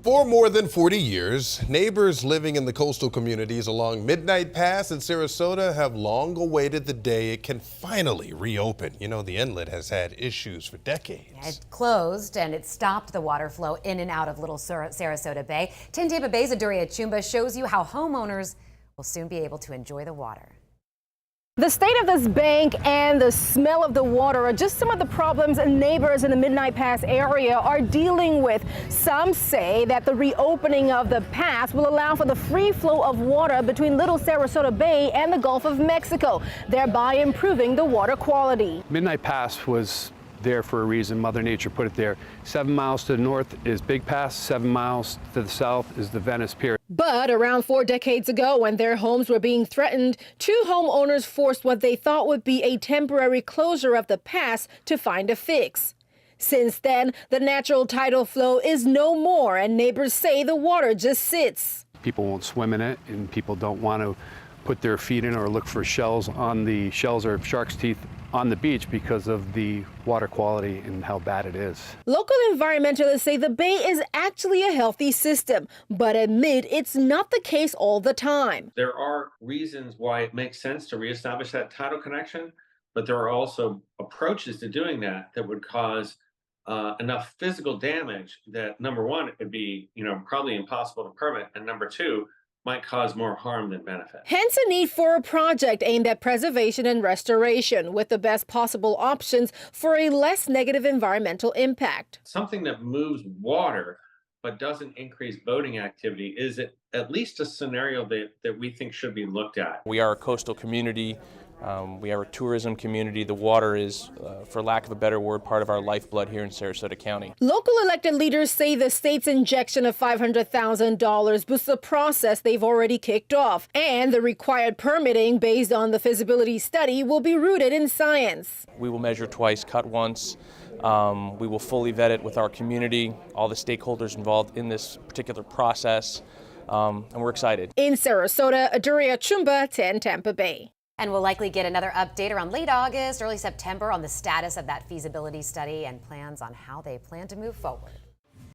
For more than 40 years, neighbors living in the coastal communities along Midnight Pass in Sarasota have long awaited the day it can finally reopen. You know, the inlet has had issues for decades. Yeah, it closed and it stopped the water flow in and out of Little Sarasota Bay. 10 Tampa Bay's Aduria Chumba shows you how homeowners will soon be able to enjoy the water. The state of this bank and the smell of the water are just some of the problems neighbors in the Midnight Pass area are dealing with. Some say that the reopening of the pass will allow for the free flow of water between Little Sarasota Bay and the Gulf of Mexico, thereby improving the water quality. Midnight Pass was there for a reason. Mother Nature put it there. 7 miles to the north is Big Pass, 7 miles to the south is the Venice Pier. But around 4 decades ago, when their homes were being threatened, 2 homeowners forced what they thought would be a temporary closure of the pass to find a fix. Since then, the natural tidal flow is no more, and neighbors say the water just sits. People won't swim in it, and people don't want to put their feet in or look for shells or shark's teeth on the beach because of the water quality and how bad it is. Local environmentalists say the bay is actually a healthy system, but admit it's not the case all the time. There are reasons why it makes sense to reestablish that tidal connection, but there are also approaches to doing that that would cause enough physical damage that, number one, it'd be probably impossible to permit, and number two, might cause more harm than benefit. Hence a need for a project aimed at preservation and restoration with the best possible options for a less negative environmental impact. Something that moves water but doesn't increase boating activity is at least a scenario that we think should be looked at. We are a coastal community. We are a tourism community. The water is, for lack of a better word, part of our lifeblood here in Sarasota County. Local elected leaders say the state's injection of $500,000 boosts the process they've already kicked off, and the required permitting based on the feasibility study will be rooted in science. We will measure twice, cut once. We will fully vet it with our community, all the stakeholders involved in this particular process, and we're excited. In Sarasota, Aduria Chumba, 10 Tampa Bay. And we'll likely get another update around late August, early September on the status of that feasibility study and plans on how they plan to move forward.